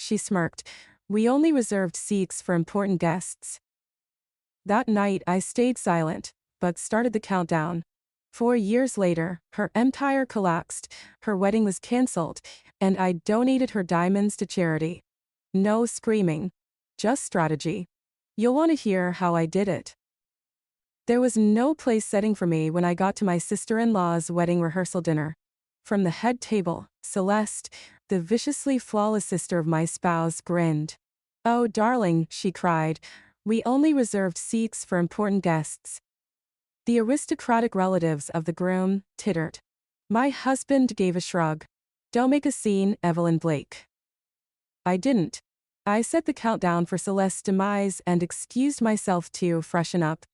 she smirked. We only reserved seats for important guests. That night I stayed silent, but started the countdown. 4 years later, her empire collapsed, her wedding was cancelled, and I donated her diamonds to charity. No screaming. Just strategy. You'll want to hear how I did it. There was no place setting for me when I got to my sister-in-law's wedding rehearsal dinner. From the head table, Celeste, the viciously flawless sister of my spouse, grinned. "Oh, darling," she cried, "we only reserved seats for important guests." The aristocratic relatives of the groom tittered. My husband gave a shrug. "Don't make a scene, Evelyn Blake." I didn't. I set the countdown for Celeste's demise and excused myself to freshen up.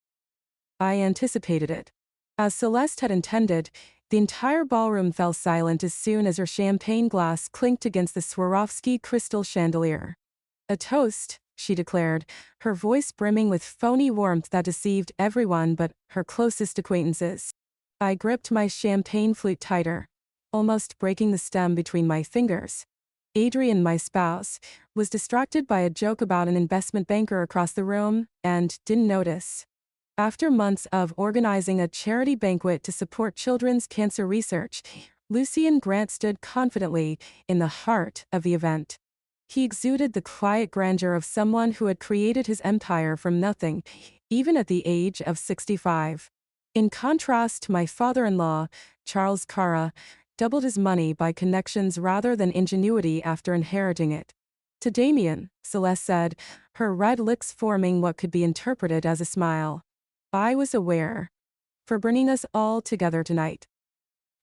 I anticipated it. As Celeste had intended, the entire ballroom fell silent as soon as her champagne glass clinked against the Swarovski crystal chandelier. "A toast," she declared, her voice brimming with phony warmth that deceived everyone but her closest acquaintances. I gripped my champagne flute tighter, almost breaking the stem between my fingers. Adrian, my spouse, was distracted by a joke about an investment banker across the room and didn't notice. After months of organizing a charity banquet to support children's cancer research, Lucien Grant stood confidently in the heart of the event. He exuded the quiet grandeur of someone who had created his empire from nothing, even at the age of 65. In contrast to my father-in-law, Charles Cara, doubled his money by connections rather than ingenuity after inheriting it. To Damien, Celeste said, her red lips forming what could be interpreted as a smile. "I was aware. For bringing us all together tonight.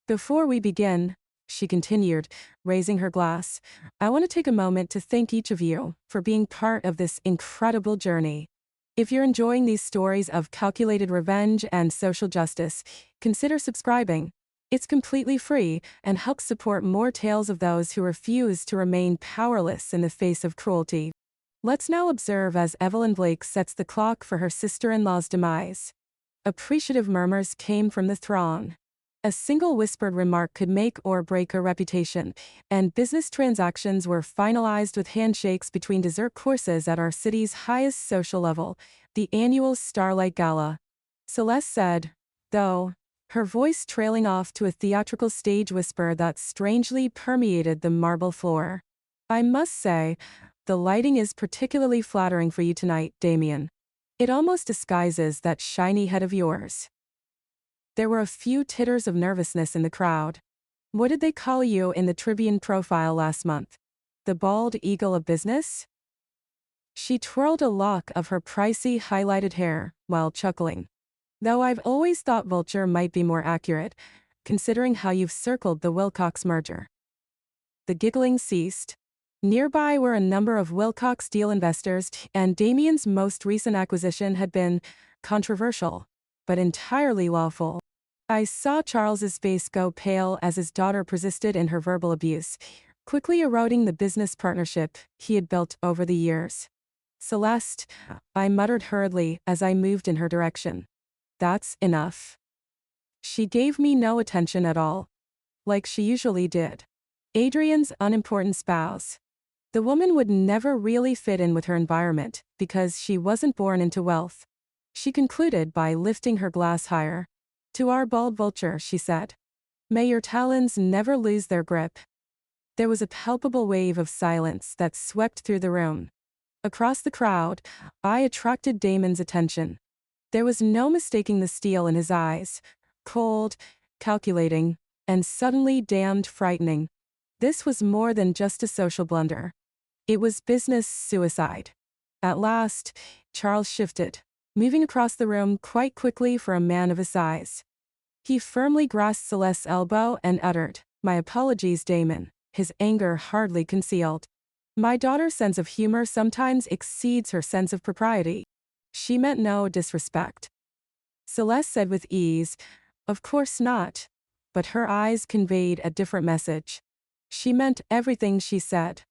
Before we begin," she continued, raising her glass, "I want to take a moment to thank each of you for being part of this incredible journey. If you're enjoying these stories of calculated revenge and social justice, consider subscribing. It's completely free and helps support more tales of those who refuse to remain powerless in the face of cruelty." Let's now observe as Evelyn Blake sets the clock for her sister-in-law's demise. Appreciative murmurs came from the throng. A single whispered remark could make or break a reputation, and business transactions were finalized with handshakes between dessert courses at our city's highest social level, the annual Starlight Gala. Celeste said, though, her voice trailing off to a theatrical stage whisper that strangely permeated the marble floor. "I must say, the lighting is particularly flattering for you tonight, Damien. It almost disguises that shiny head of yours." There were a few titters of nervousness in the crowd. "What did they call you in the Tribune profile last month? The bald eagle of business?" She twirled a lock of her pricey highlighted hair, while chuckling. "Though I've always thought vulture might be more accurate, considering how you've circled the Wilcox merger." The giggling ceased. Nearby were a number of Wilcox deal investors, and Damien's most recent acquisition had been controversial, but entirely lawful. I saw Charles's face go pale as his daughter persisted in her verbal abuse, quickly eroding the business partnership he had built over the years. "Celeste," I muttered hurriedly as I moved in her direction. "That's enough." She gave me no attention at all, like she usually did. Adrian's unimportant spouse. The woman would never really fit in with her environment because she wasn't born into wealth. She concluded by lifting her glass higher. "To our bald vulture," she said. "May your talons never lose their grip." There was a palpable wave of silence that swept through the room. Across the crowd, I attracted Damon's attention. There was no mistaking the steel in his eyes. Cold, calculating, and suddenly damned frightening. This was more than just a social blunder. It was business suicide. At last, Charles shifted, moving across the room quite quickly for a man of his size. He firmly grasped Celeste's elbow and uttered, "My apologies, Damon," his anger hardly concealed. "My daughter's sense of humor sometimes exceeds her sense of propriety. She meant no disrespect." Celeste said with ease, "Of course not," but her eyes conveyed a different message. She meant everything she said.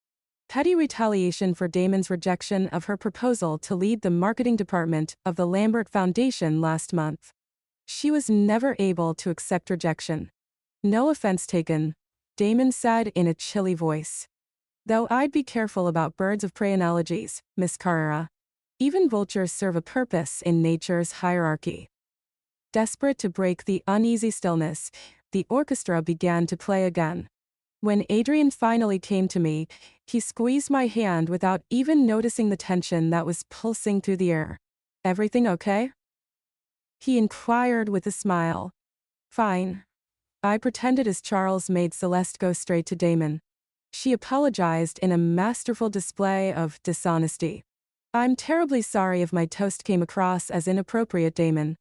Petty retaliation for Damon's rejection of her proposal to lead the marketing department of the Lambert Foundation last month. She was never able to accept rejection. "No offense taken," Damon said in a chilly voice. Though I'd be careful about birds of prey analogies, Miss Carrera. Even vultures serve a purpose in nature's hierarchy. Desperate to break the uneasy stillness, the orchestra began to play again. When Adrian finally came to me, he squeezed my hand without even noticing the tension that was pulsing through the air. "Everything okay?" he inquired with a smile. "Fine." I pretended as Charles made Celeste go straight to Damon. She apologized in a masterful display of dishonesty. "I'm terribly sorry if my toast came across as inappropriate, Damon.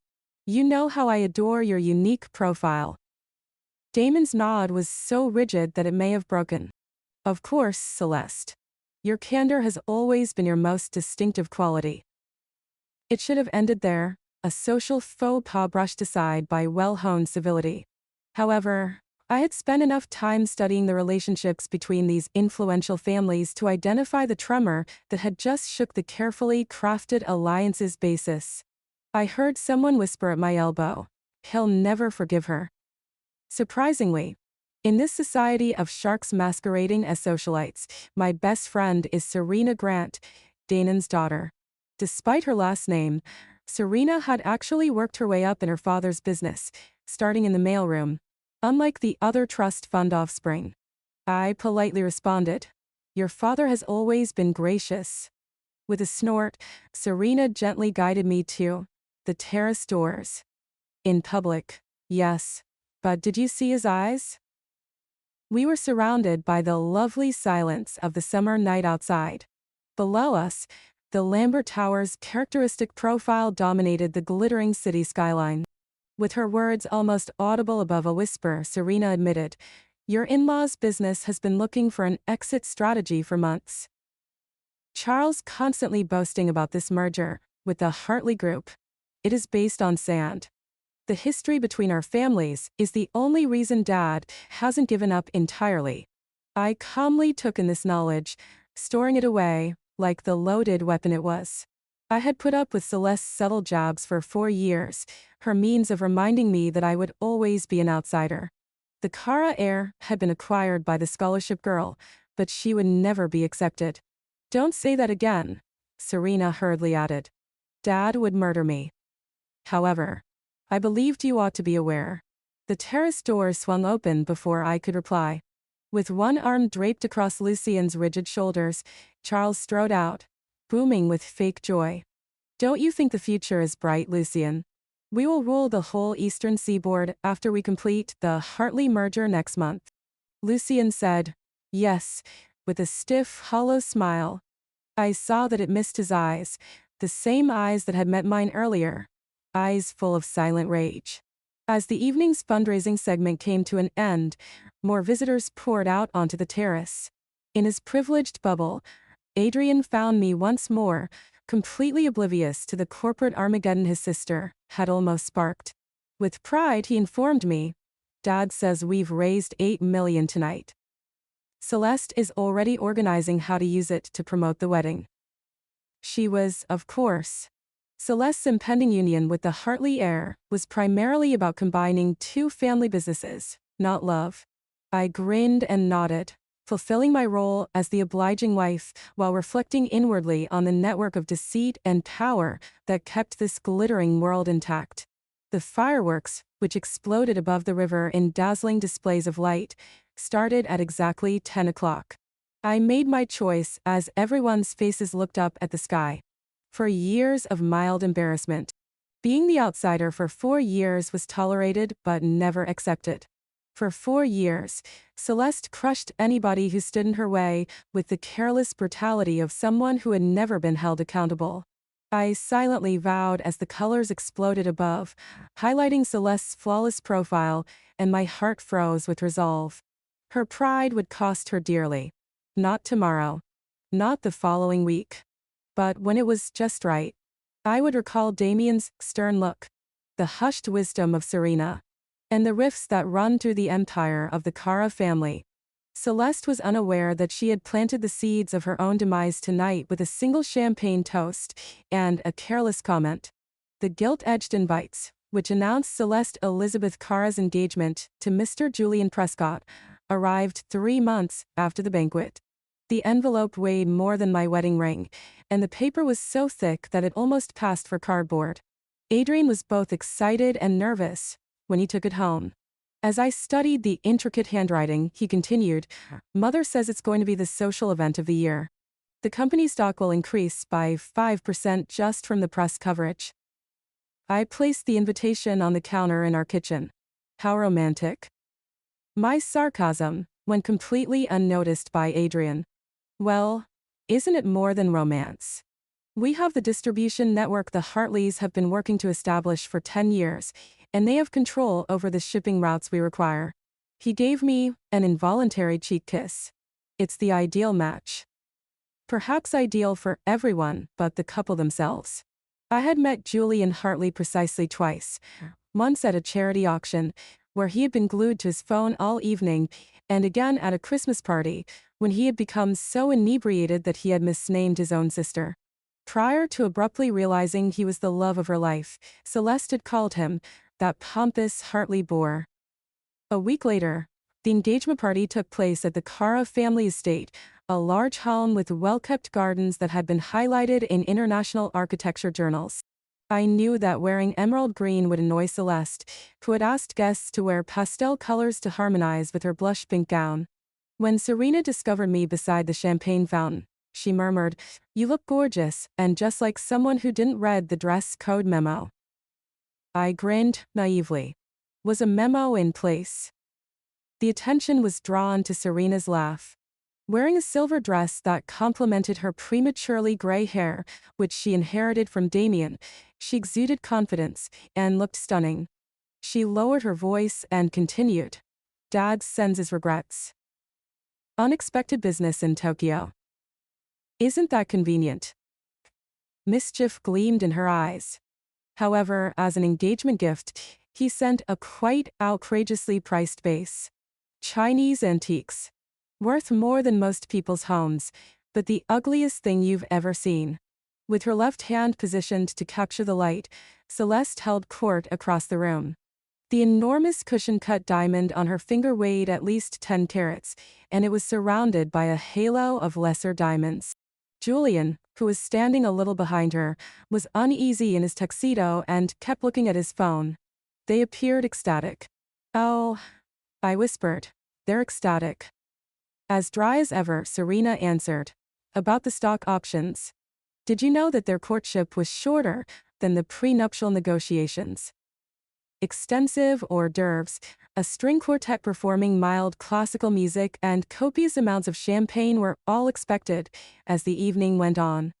You know how I adore your unique profile." Damon's nod was so rigid that it may have broken. "Of course, Celeste. Your candor has always been your most distinctive quality." It should have ended there, a social faux pas brushed aside by well-honed civility. However, I had spent enough time studying the relationships between these influential families to identify the tremor that had just shook the carefully crafted alliance's basis. I heard someone whisper at my elbow, "He'll never forgive her." Surprisingly, in this society of sharks masquerading as socialites, my best friend is Serena Grant, Danon's daughter. Despite her last name, Serena had actually worked her way up in her father's business, starting in the mailroom. Unlike the other trust fund offspring. I politely responded, "Your father has always been gracious." With a snort, Serena gently guided me to the terrace doors. "In public, yes. But did you see his eyes?" We were surrounded by the lovely silence of the summer night outside. Below us, the Lambert Tower's characteristic profile dominated the glittering city skyline. With her words almost audible above a whisper, Serena admitted, "Your in-laws' business has been looking for an exit strategy for months. Charles constantly boasting about this merger with the Hartley Group. It is based on sand. The history between our families is the only reason Dad hasn't given up entirely." I calmly took in this knowledge, storing it away like the loaded weapon it was. I had put up with Celeste's subtle jabs for 4 years, her means of reminding me that I would always be an outsider. The Cara heir had been acquired by the scholarship girl, but she would never be accepted. "Don't say that again," Serena hurriedly added. "Dad would murder me." However, I believed you ought to be aware. The terrace door swung open before I could reply. With one arm draped across Lucien's rigid shoulders, Charles strode out, booming with fake joy. "Don't you think the future is bright, Lucien? We will rule the whole eastern seaboard after we complete the Hartley merger next month." Lucien said, "Yes," with a stiff, hollow smile. I saw that it missed his eyes, the same eyes that had met mine earlier, eyes full of silent rage. As the evening's fundraising segment came to an end, more visitors poured out onto the terrace. In his privileged bubble, Adrian found me once more, completely oblivious to the corporate Armageddon his sister had almost sparked. With pride, he informed me, "Dad says we've raised $8 million tonight. Celeste is already organizing how to use it to promote the wedding." She was, of course. Celeste's impending union with the Hartley heir was primarily about combining 2 family businesses, not love. I grinned and nodded, fulfilling my role as the obliging wife while reflecting inwardly on the network of deceit and power that kept this glittering world intact. The fireworks, which exploded above the river in dazzling displays of light, started at exactly 10 o'clock. I made my choice as everyone's faces looked up at the sky. For years of mild embarrassment, being the outsider for 4 years was tolerated but never accepted. For 4 years, Celeste crushed anybody who stood in her way with the careless brutality of someone who had never been held accountable. I silently vowed as the colors exploded above, highlighting Celeste's flawless profile, and my heart froze with resolve. Her pride would cost her dearly. Not tomorrow. Not the following week. But when it was just right, I would recall Damien's stern look, the hushed wisdom of Serena, and the rifts that run through the empire of the Cara family. Celeste was unaware that she had planted the seeds of her own demise tonight with a single champagne toast and a careless comment. The gilt-edged invites, which announced Celeste Elizabeth Cara's engagement to Mr. Julian Prescott, arrived 3 months after the banquet. The envelope weighed more than my wedding ring, and the paper was so thick that it almost passed for cardboard. Adrian was both excited and nervous when he took it home. As I studied the intricate handwriting, he continued, "Mother says it's going to be the social event of the year. The company stock will increase by 5% just from the press coverage." I placed the invitation on the counter in our kitchen. How romantic. My sarcasm went completely unnoticed by Adrian. Well, isn't it more than romance? We have the distribution network the Hartleys have been working to establish for 10 years, and they have control over the shipping routes we require. He gave me an involuntary cheek kiss. It's the ideal match. Perhaps ideal for everyone but the couple themselves. I had met Julian Hartley precisely twice. Once at a charity auction, where he had been glued to his phone all evening, and again at a Christmas party, when he had become so inebriated that he had misnamed his own sister. Prior to abruptly realizing he was the love of her life, Celeste had called him that pompous Hartley boor. A week later, the engagement party took place at the Cara family estate, a large home with well-kept gardens that had been highlighted in international architecture journals. I knew that wearing emerald green would annoy Celeste, who had asked guests to wear pastel colors to harmonize with her blush pink gown. When Serena discovered me beside the champagne fountain, she murmured, "You look gorgeous, and just like someone who didn't read the dress code memo." I grinned naively. Was a memo in place? The attention was drawn to Serena's laugh. Wearing a silver dress that complemented her prematurely gray hair, which she inherited from Damien, she exuded confidence and looked stunning. She lowered her voice and continued, "Dad sends his regrets. Unexpected business in Tokyo. Isn't that convenient?" Mischief gleamed in her eyes. However, as an engagement gift, he sent a quite outrageously priced vase. Chinese antiques. Worth more than most people's homes, but the ugliest thing you've ever seen. With her left hand positioned to capture the light, Celeste held court across the room. The enormous cushion-cut diamond on her finger weighed at least 10 carats, and it was surrounded by a halo of lesser diamonds. Julian, who was standing a little behind her, was uneasy in his tuxedo and kept looking at his phone. They appeared ecstatic. "Oh," I whispered, "they're ecstatic." As dry as ever, Serena answered, "About the stock options. Did you know that their courtship was shorter than the prenuptial negotiations?" Extensive hors d'oeuvres, a string quartet performing mild classical music, and copious amounts of champagne were all expected as the evening went on.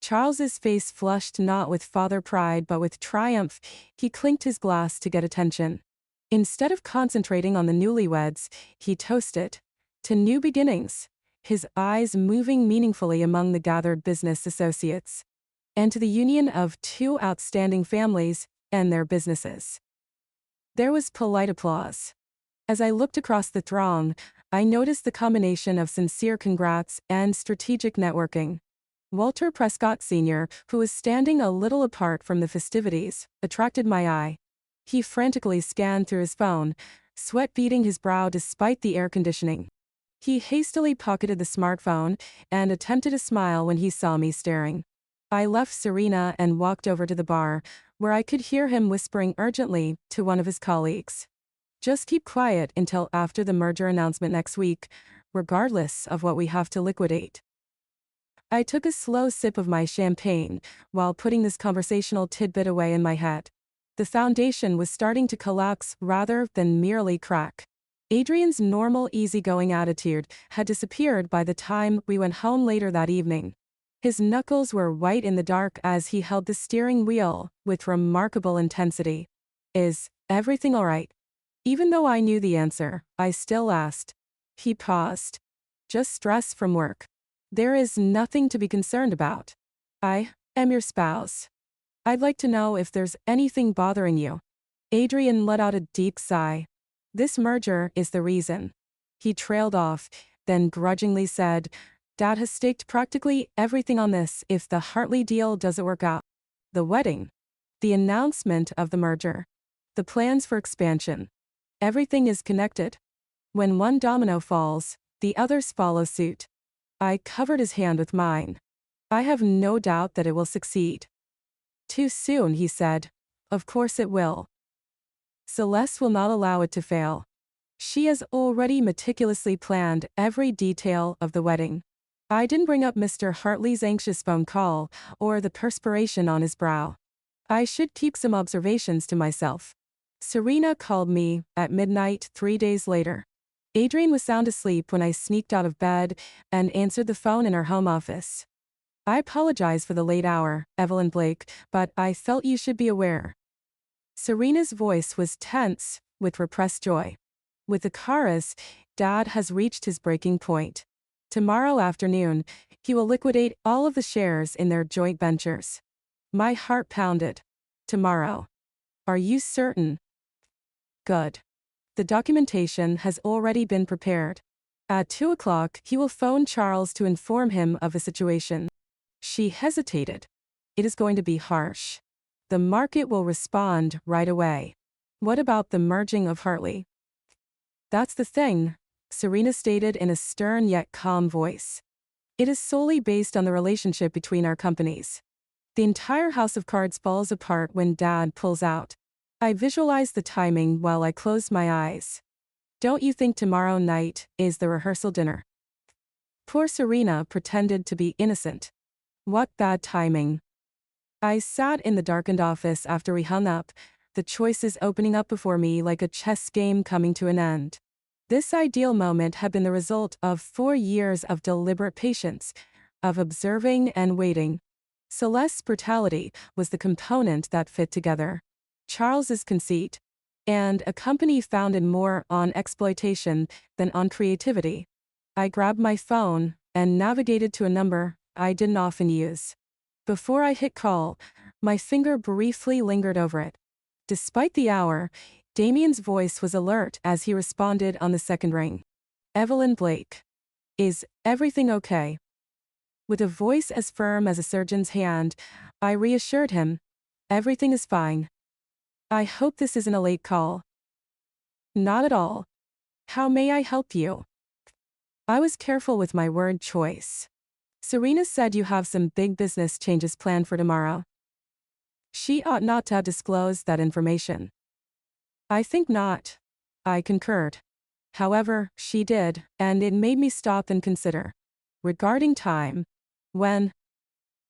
Charles's face flushed not with father pride but with triumph. He clinked his glass to get attention. Instead of concentrating on the newlyweds, he toasted to new beginnings, his eyes moving meaningfully among the gathered business associates, and to the union of two outstanding families and their businesses. There was polite applause. As I looked across the throng, I noticed the combination of sincere congrats and strategic networking. Walter Prescott Sr., who was standing a little apart from the festivities, attracted my eye. He frantically scanned through his phone, sweat beading his brow despite the air conditioning. He hastily pocketed the smartphone and attempted a smile when he saw me staring. I left Serena and walked over to the bar, where I could hear him whispering urgently to one of his colleagues. "Just keep quiet until after the merger announcement next week, regardless of what we have to liquidate." I took a slow sip of my champagne while putting this conversational tidbit away in my head. The foundation was starting to collapse rather than merely crack. Adrian's normal easygoing attitude had disappeared by the time we went home later that evening. His knuckles were white in the dark as he held the steering wheel with remarkable intensity. "Is everything all right?" Even though I knew the answer, I still asked. He paused. "Just stress from work. There is nothing to be concerned about. I am your spouse. I'd like to know if there's anything bothering you." Adrian let out a deep sigh. "This merger is the reason." He trailed off, then grudgingly said, "Dad has staked practically everything on this if the Hartley deal doesn't work out. The wedding, the announcement of the merger, the plans for expansion. Everything is connected. When one domino falls, the others follow suit." I covered his hand with mine. I have no doubt that it will succeed. Too soon, he said. Of course it will. Celeste will not allow it to fail. She has already meticulously planned every detail of the wedding. I didn't bring up Mr. Hartley's anxious phone call, or the perspiration on his brow. I should keep some observations to myself. Serena called me at midnight 3 days later. Adrian was sound asleep when I sneaked out of bed and answered the phone in her home office. I apologize for the late hour, Evelyn Blake, but I felt you should be aware. Serena's voice was tense with repressed joy. With the Caras, Dad has reached his breaking point. Tomorrow afternoon, he will liquidate all of the shares in their joint ventures. My heart pounded. Tomorrow. Are you certain? Good. The documentation has already been prepared. At 2 o'clock, he will phone Charles to inform him of the situation. She hesitated. It is going to be harsh. The market will respond right away. What about the merging of Hartley? That's the thing, Serena stated in a stern yet calm voice. It is solely based on the relationship between our companies. The entire house of cards falls apart when Dad pulls out. I visualized the timing while I closed my eyes. Don't you think tomorrow night is the rehearsal dinner? Poor Serena pretended to be innocent. What bad timing. I sat in the darkened office after we hung up, the choices opening up before me like a chess game coming to an end. This ideal moment had been the result of 4 years of deliberate patience, of observing and waiting. Celeste's brutality was the component that fit together. Charles's conceit, and a company founded more on exploitation than on creativity. I grabbed my phone and navigated to a number I didn't often use. Before I hit call, my finger briefly lingered over it. Despite the hour, Damien's voice was alert as he responded on the second ring. Evelyn Blake. Is everything okay? With a voice as firm as a surgeon's hand, I reassured him. Everything is fine. I hope this isn't a late call. Not at all. How may I help you? I was careful with my word choice. Serena said you have some big business changes planned for tomorrow. She ought not to have disclosed that information. I think not. I concurred. However, she did, and it made me stop and consider. Regarding time, when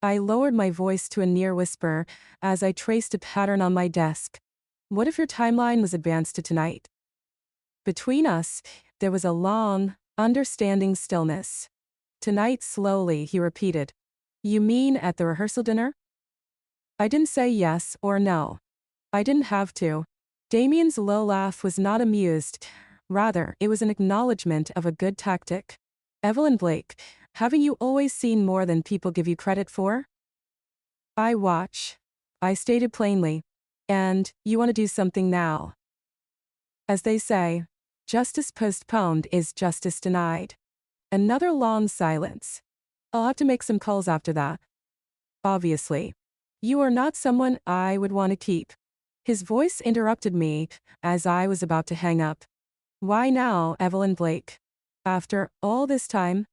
I lowered my voice to a near whisper as I traced a pattern on my desk. What if your timeline was advanced to tonight? Between us, there was a long, understanding stillness. Tonight, slowly, he repeated. You mean at the rehearsal dinner? I didn't say yes or no. I didn't have to. Damien's low laugh was not amused. Rather, it was an acknowledgement of a good tactic. Evelyn Blake, haven't you always seen more than people give you credit for? I watch. I stated plainly. And, you want to do something now. As they say, justice postponed is justice denied. Another long silence. I'll have to make some calls after that. Obviously. You are not someone I would want to keep. His voice interrupted me as I was about to hang up. Why now, Evelyn Blake? After all this time?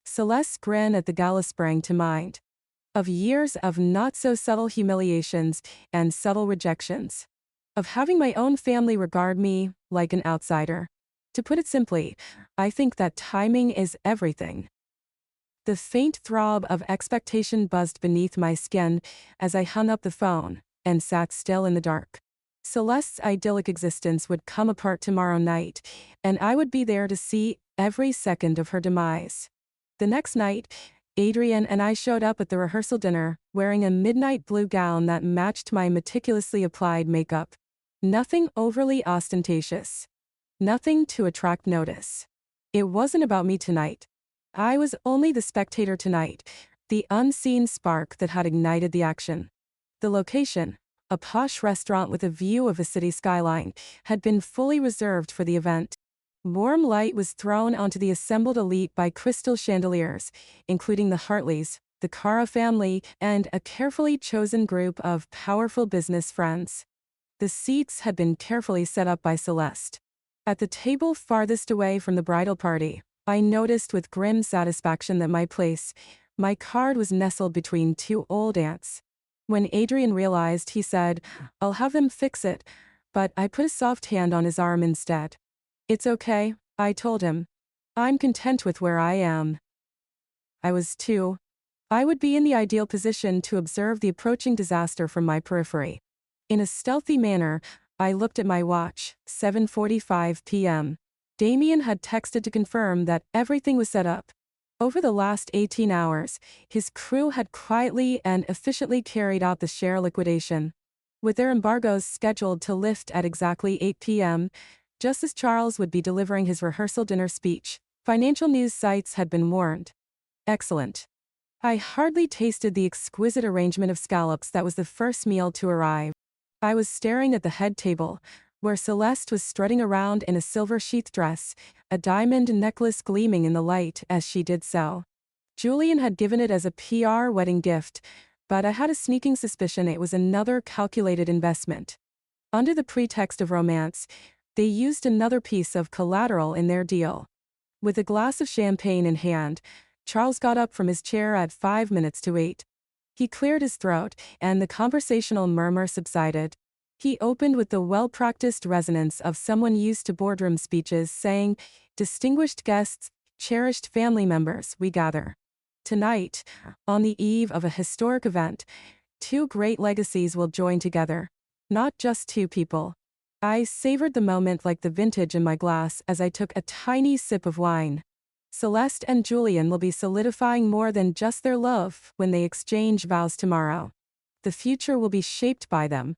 Celeste's grin at the gala sprang to mind. Of years of not-so-subtle humiliations and subtle rejections. Of having my own family regard me like an outsider. To put it simply, I think that timing is everything. The faint throb of expectation buzzed beneath my skin as I hung up the phone and sat still in the dark. Celeste's idyllic existence would come apart tomorrow night, and I would be there to see every second of her demise. The next night, Adrian and I showed up at the rehearsal dinner, wearing a midnight blue gown that matched my meticulously applied makeup. Nothing overly ostentatious. Nothing to attract notice. It wasn't about me tonight. I was only the spectator tonight, the unseen spark that had ignited the action. The location, a posh restaurant with a view of a city skyline, had been fully reserved for the event. Warm light was thrown onto the assembled elite by crystal chandeliers, including the Hartleys, the Cara family, and a carefully chosen group of powerful business friends. The seats had been carefully set up by Celeste. At the table farthest away from the bridal party, I noticed with grim satisfaction that my card was nestled between two old aunts. When Adrian realized, he said, "I'll have them fix it," but I put a soft hand on his arm instead. "It's okay," I told him. "I'm content with where I am." I was too. I would be in the ideal position to observe the approaching disaster from my periphery. In a stealthy manner, I looked at my watch, 7:45 p.m. Damien had texted to confirm that everything was set up. Over the last 18 hours, his crew had quietly and efficiently carried out the share liquidation. With their embargoes scheduled to lift at exactly 8 p.m., just as Charles would be delivering his rehearsal dinner speech, financial news sites had been warned. Excellent. I hardly tasted the exquisite arrangement of scallops that was the first meal to arrive. I was staring at the head table, where Celeste was strutting around in a silver sheath dress, a diamond necklace gleaming in the light as she did so. Julian had given it as a PR wedding gift, but I had a sneaking suspicion it was another calculated investment. Under the pretext of romance, they used another piece of collateral in their deal. With a glass of champagne in hand, Charles got up from his chair at 5 minutes to 8. He cleared his throat, and the conversational murmur subsided. He opened with the well-practiced resonance of someone used to boardroom speeches, saying, "Distinguished guests, cherished family members, we gather. Tonight, on the eve of a historic event, two great legacies will join together. Not just two people." I savored the moment like the vintage in my glass as I took a tiny sip of wine. Celeste and Julian will be solidifying more than just their love when they exchange vows tomorrow. The future will be shaped by them.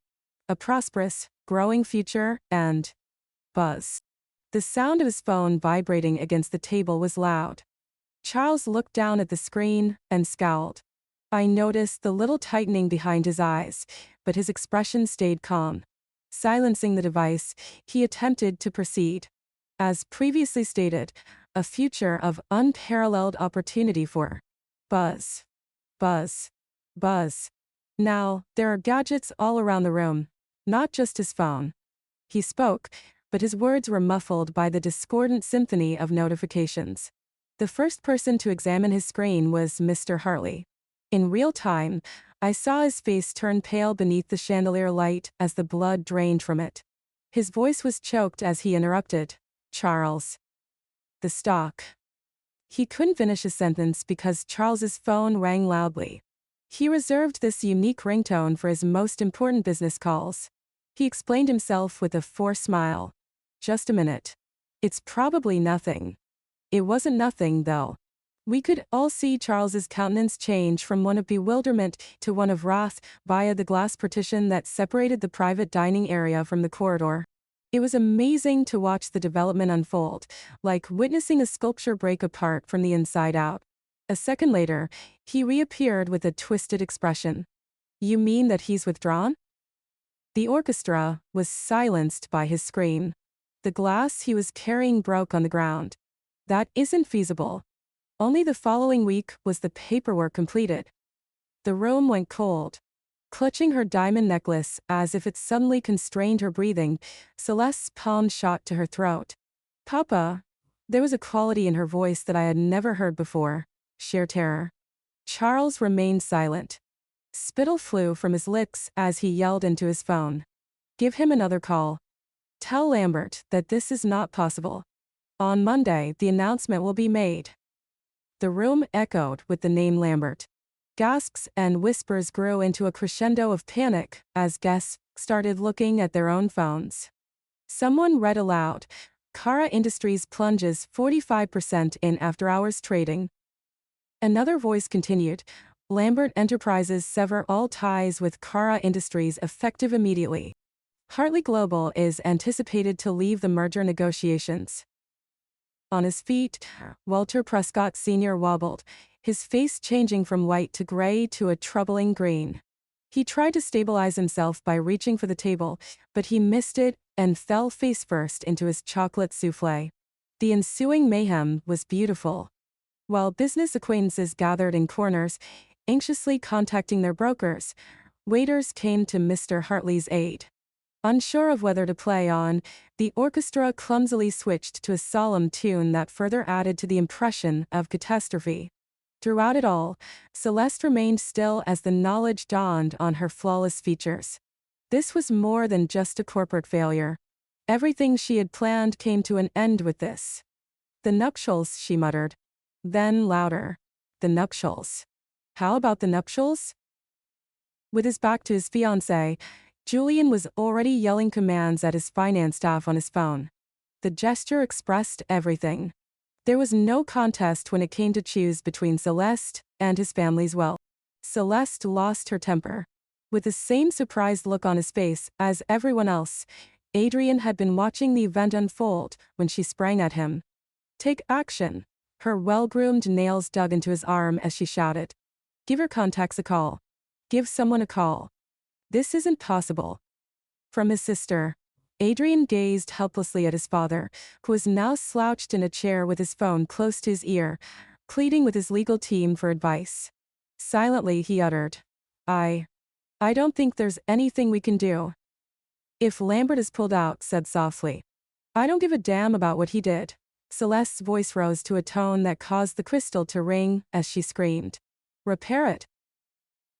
A prosperous, growing future, and buzz. The sound of his phone vibrating against the table was loud. Charles looked down at the screen and scowled. I noticed the little tightening behind his eyes, but his expression stayed calm. Silencing the device, he attempted to proceed. As previously stated, a future of unparalleled opportunity for buzz, buzz, buzz. Now, there are gadgets all around the room, not just his phone. He spoke, but his words were muffled by the discordant symphony of notifications. The first person to examine his screen was Mr. Hartley. In real time, I saw his face turn pale beneath the chandelier light as the blood drained from it. His voice was choked as he interrupted. "Charles. The stock." He couldn't finish his sentence because Charles's phone rang loudly. He reserved this unique ringtone for his most important business calls. He explained himself with a forced smile. "Just a minute. It's probably nothing." It wasn't nothing, though. We could all see Charles's countenance change from one of bewilderment to one of wrath via the glass partition that separated the private dining area from the corridor. It was amazing to watch the development unfold, like witnessing a sculpture break apart from the inside out. A second later, he reappeared with a twisted expression. "You mean that he's withdrawn?" The orchestra was silenced by his scream. The glass he was carrying broke on the ground. "That isn't feasible." Only the following week was the paperwork completed. The room went cold. Clutching her diamond necklace as if it suddenly constrained her breathing, Celeste's palm shot to her throat. "Papa." There was a quality in her voice that I had never heard before. Sheer terror. Charles remained silent. Spittle flew from his lips as he yelled into his phone. "Give him another call. Tell Lambert that this is not possible. On Monday, the announcement will be made." The room echoed with the name Lambert. Gasps and whispers grew into a crescendo of panic as guests started looking at their own phones. Someone read aloud, "Cara Industries plunges 45% in after-hours trading." Another voice continued, "Lambert Enterprises sever all ties with Cara Industries effective immediately. Hartley Global is anticipated to leave the merger negotiations." On his feet, Walter Prescott Sr. wobbled, his face changing from white to gray to a troubling green. He tried to stabilize himself by reaching for the table, but he missed it and fell face first into his chocolate soufflé. The ensuing mayhem was beautiful. While business acquaintances gathered in corners, anxiously contacting their brokers, waiters came to Mr. Hartley's aid. Unsure of whether to play on, the orchestra clumsily switched to a solemn tune that further added to the impression of catastrophe. Throughout it all, Celeste remained still as the knowledge dawned on her flawless features. This was more than just a corporate failure. Everything she had planned came to an end with this. The nuptials, she muttered. Then louder. The nuptials. How about the nuptials? With his back to his fiancée, Julian was already yelling commands at his finance staff on his phone. The gesture expressed everything. There was no contest when it came to choose between Celeste and his family's wealth. Celeste lost her temper. With the same surprised look on his face as everyone else, Adrian had been watching the event unfold when she sprang at him. Take action. Her well-groomed nails dug into his arm as she shouted. Give your contacts a call. Give someone a call. This isn't possible. From his sister, Adrian gazed helplessly at his father, who was now slouched in a chair with his phone close to his ear, pleading with his legal team for advice. Silently he uttered, I don't think there's anything we can do. If Lambert is pulled out, said softly. I don't give a damn about what he did. Celeste's voice rose to a tone that caused the crystal to ring as she screamed. Repair it.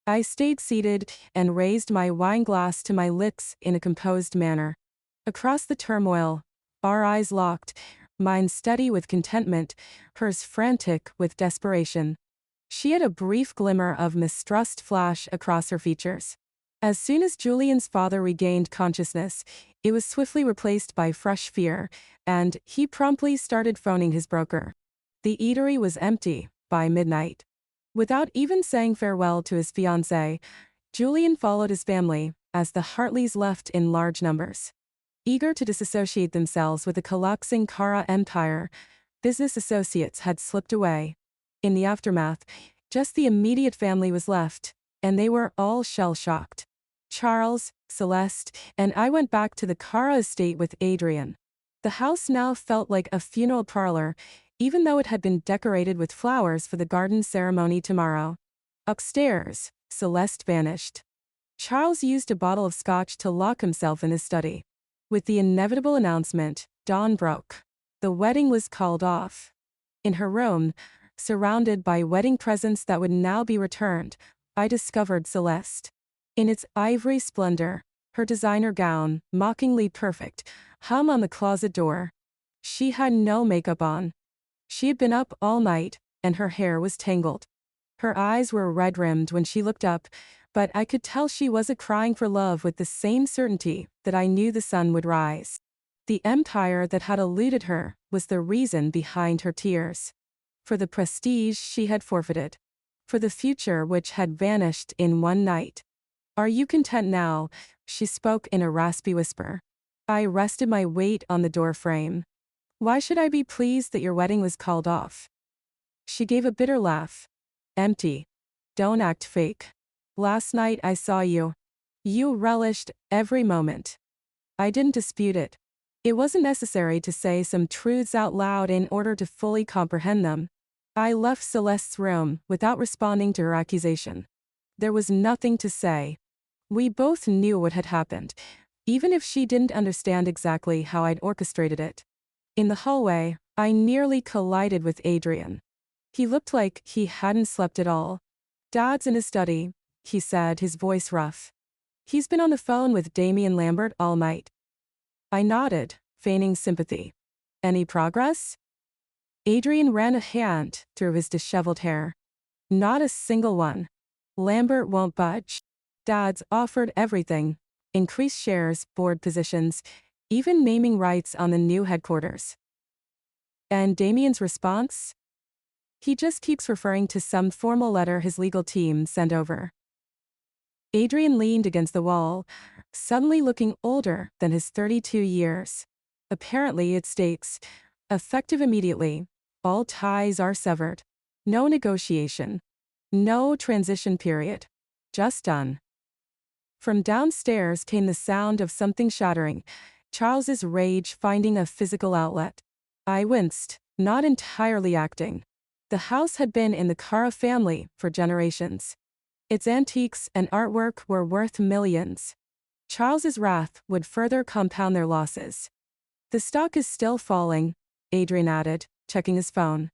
I stayed seated and raised my wine glass to my lips in a composed manner. Across the turmoil, our eyes locked, mine steady with contentment, hers frantic with desperation. She had a brief glimmer of mistrust flash across her features. As soon as Julian's father regained consciousness, it was swiftly replaced by fresh fear, and he promptly started phoning his broker. The eatery was empty by midnight. Without even saying farewell to his fiancée, Julian followed his family, as the Hartleys left in large numbers. Eager to disassociate themselves with the collapsing Kara empire, business associates had slipped away. In the aftermath, just the immediate family was left, and they were all shell-shocked. Charles, Celeste, and I went back to the Kara estate with Adrian. The house now felt like a funeral parlor, even though it had been decorated with flowers for the garden ceremony tomorrow. Upstairs, Celeste vanished. Charles used a bottle of scotch to lock himself in his study. With the inevitable announcement, dawn broke. The wedding was called off. In her room, surrounded by wedding presents that would now be returned, I discovered Celeste. In its ivory splendor, her designer gown, mockingly perfect, hung on the closet door. She had no makeup on. She had been up all night, and her hair was tangled. Her eyes were red-rimmed when she looked up, but I could tell she wasn't crying for love with the same certainty that I knew the sun would rise. The empire that had eluded her was the reason behind her tears. For the prestige she had forfeited. For the future which had vanished in one night. Are you content now? She spoke in a raspy whisper. I rested my weight on the door frame. Why should I be pleased that your wedding was called off? She gave a bitter laugh. Empty. Don't act fake. Last night I saw you. You relished every moment. I didn't dispute it. It wasn't necessary to say some truths out loud in order to fully comprehend them. I left Celeste's room without responding to her accusation. There was nothing to say. We both knew what had happened, even if she didn't understand exactly how I'd orchestrated it. In the hallway, I nearly collided with Adrian. He looked like he hadn't slept at all. Dad's in his study, he said, his voice rough. He's been on the phone with Damian Lambert all night. I nodded, feigning sympathy. Any progress? Adrian ran a hand through his disheveled hair. Not a single one. Lambert won't budge. Dad's offered everything. Increased shares, board positions, even naming rights on the new headquarters. And Damian's response? He just keeps referring to some formal letter his legal team sent over. Adrian leaned against the wall, suddenly looking older than his 32 years. Apparently it states, effective immediately, all ties are severed. No negotiation. No transition period. Just done. From downstairs came the sound of something shattering, Charles's rage finding a physical outlet. I winced, not entirely acting. The house had been in the Kara family for generations. Its antiques and artwork were worth millions. Charles's wrath would further compound their losses. The stock is still falling, Adrian added, checking his phone.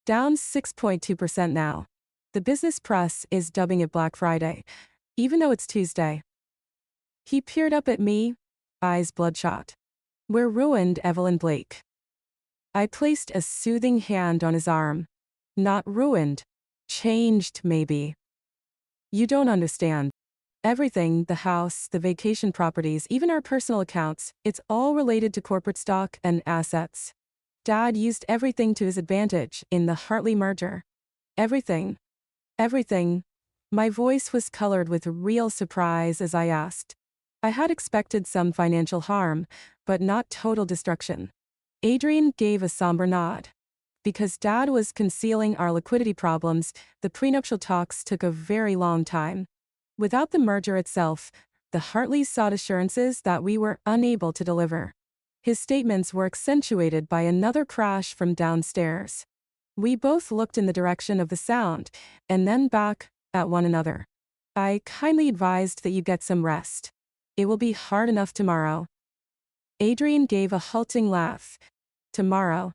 Down 6.2% now. The business press is dubbing it Black Friday, even though it's Tuesday. He peered up at me, eyes bloodshot. We're ruined, Evelyn Blake. I placed a soothing hand on his arm. Not ruined. Changed, maybe. You don't understand. Everything, the house, the vacation properties, even our personal accounts, it's all related to corporate stock and assets. Dad used everything to his advantage in the Hartley merger. Everything. Everything. My voice was colored with real surprise as I asked. I had expected some financial harm, but not total destruction. Adrian gave a somber nod. Because Dad was concealing our liquidity problems, the prenuptial talks took a very long time. Without the merger itself, the Hartleys sought assurances that we were unable to deliver. His statements were accentuated by another crash from downstairs. We both looked in the direction of the sound, and then back at one another. I kindly advised that you get some rest. It will be hard enough tomorrow. Adrian gave a halting laugh. Tomorrow.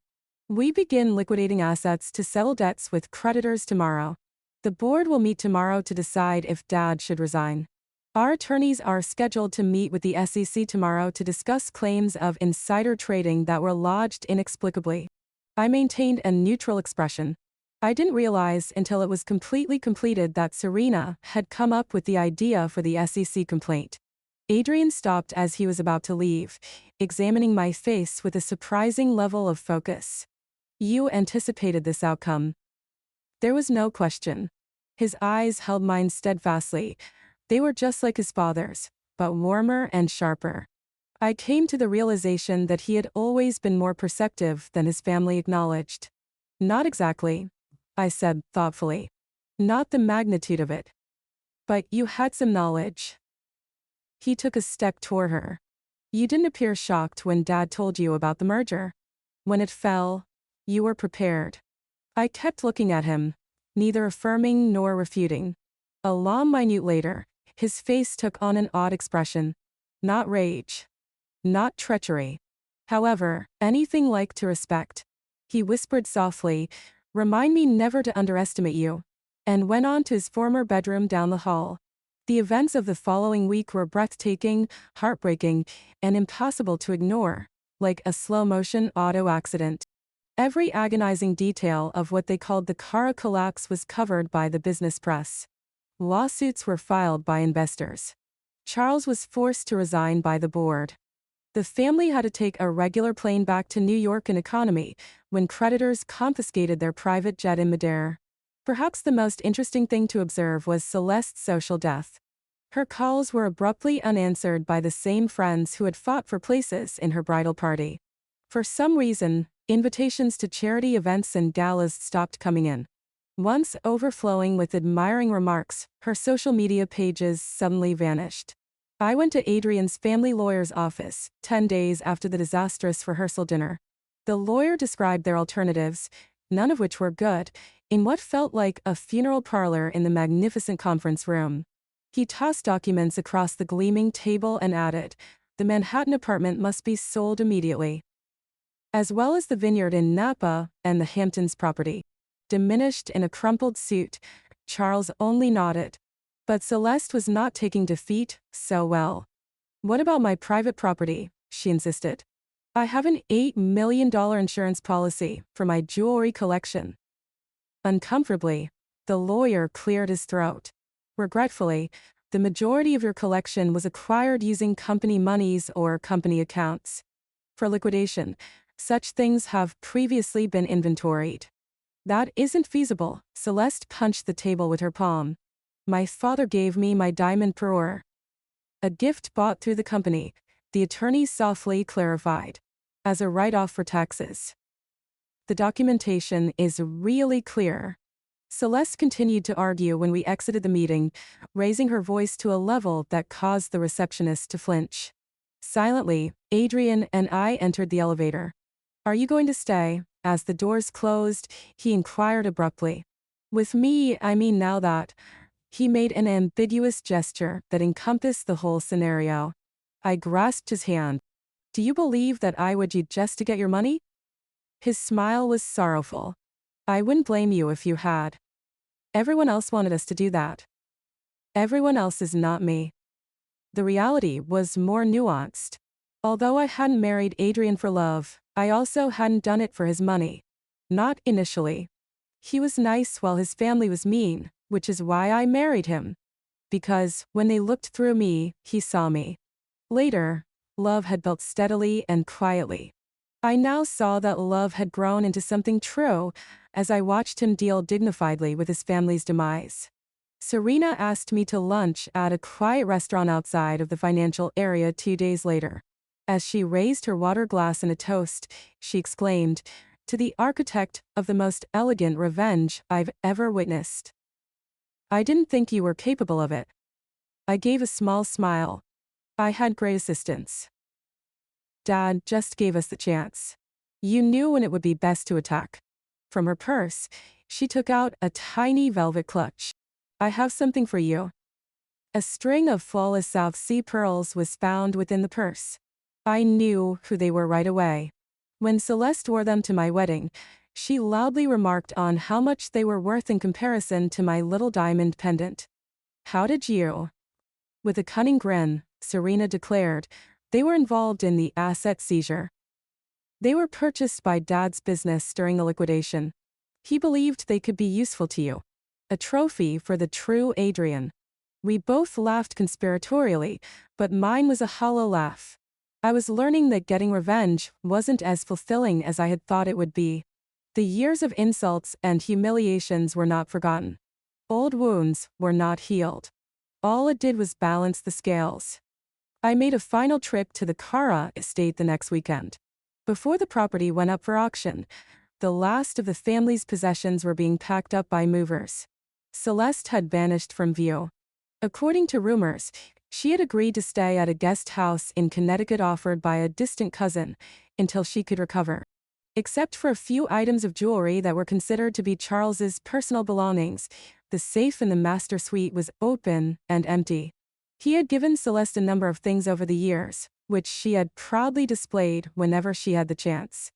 We begin liquidating assets to settle debts with creditors tomorrow. The board will meet tomorrow to decide if Dad should resign. Our attorneys are scheduled to meet with the SEC tomorrow to discuss claims of insider trading that were lodged inexplicably. I maintained a neutral expression. I didn't realize until it was completely completed that Serena had come up with the idea for the SEC complaint. Adrian stopped as he was about to leave, examining my face with a surprising level of focus. You anticipated this outcome. There was no question. His eyes held mine steadfastly. They were just like his father's, but warmer and sharper. I came to the realization that he had always been more perceptive than his family acknowledged. Not exactly, I said thoughtfully. Not the magnitude of it. But you had some knowledge. He took a step toward her. You didn't appear shocked when Dad told you about the merger. When it fell, you were prepared. I kept looking at him, neither affirming nor refuting. A long minute later, his face took on an odd expression. Not rage. Not treachery. However, anything like to respect. He whispered softly, "Remind me never to underestimate you," and went on to his former bedroom down the hall. The events of the following week were breathtaking, heartbreaking, and impossible to ignore, like a slow-motion auto accident. Every agonizing detail of what they called the Cara collapse was covered by the business press. Lawsuits were filed by investors. Charles was forced to resign by the board. The family had to take a regular plane back to New York in economy when creditors confiscated their private jet in midair. Perhaps the most interesting thing to observe was Celeste's social death. Her calls were abruptly unanswered by the same friends who had fought for places in her bridal party. For some reason, invitations to charity events and galas stopped coming in. Once overflowing with admiring remarks, her social media pages suddenly vanished. I went to Adrian's family lawyer's office, 10 days after the disastrous rehearsal dinner. The lawyer described their alternatives, none of which were good, in what felt like a funeral parlor in the magnificent conference room. He tossed documents across the gleaming table and added, "The Manhattan apartment must be sold immediately, as well as the vineyard in Napa and the Hamptons property." Diminished in a crumpled suit, Charles only nodded. But Celeste was not taking defeat so well. "What about my private property?" she insisted. "I have an $8 million insurance policy for my jewelry collection." Uncomfortably, the lawyer cleared his throat. "Regretfully, the majority of your collection was acquired using company monies or company accounts. For liquidation, such things have previously been inventoried." "That isn't feasible," Celeste punched the table with her palm. "My father gave me my diamond parure. A gift bought through the company," the attorney softly clarified, "as a write-off for taxes. The documentation is really clear." Celeste continued to argue when we exited the meeting, raising her voice to a level that caused the receptionist to flinch. Silently, Adrian and I entered the elevator. "Are you going to stay?" As the doors closed, he inquired abruptly. "With me, I mean now that." He made an ambiguous gesture that encompassed the whole scenario. I grasped his hand. Do you believe that I would you just to get your money? His smile was sorrowful. I wouldn't blame you if you had. Everyone else wanted us to do that. Everyone else is not me. The reality was more nuanced. Although I hadn't married Adrian for love, I also hadn't done it for his money. Not initially. He was nice while his family was mean, which is why I married him. Because, when they looked through me, he saw me. Later, love had built steadily and quietly. I now saw that love had grown into something true, as I watched him deal dignifiedly with his family's demise. Serena asked me to lunch at a quiet restaurant outside of the financial area 2 days later. As she raised her water glass in a toast, she exclaimed, "To the architect of the most elegant revenge I've ever witnessed. I didn't think you were capable of it." I gave a small smile. I had great assistance. Dad just gave us the chance. You knew when it would be best to attack. From her purse, she took out a tiny velvet clutch. I have something for you. A string of flawless South Sea pearls was found within the purse. I knew who they were right away. When Celeste wore them to my wedding, she loudly remarked on how much they were worth in comparison to my little diamond pendant. How did you? With a cunning grin, Serena declared, they were involved in the asset seizure. They were purchased by Dad's business during the liquidation. He believed they could be useful to you. A trophy for the true Adrian. We both laughed conspiratorially, but mine was a hollow laugh. I was learning that getting revenge wasn't as fulfilling as I had thought it would be. The years of insults and humiliations were not forgotten. Old wounds were not healed. All it did was balance the scales. I made a final trip to the Cara estate the next weekend. Before the property went up for auction, the last of the family's possessions were being packed up by movers. Celeste had vanished from view. According to rumors, she had agreed to stay at a guest house in Connecticut offered by a distant cousin until she could recover. Except for a few items of jewelry that were considered to be Charles's personal belongings, the safe in the master suite was open and empty. He had given Celeste a number of things over the years, which she had proudly displayed whenever she had the chance.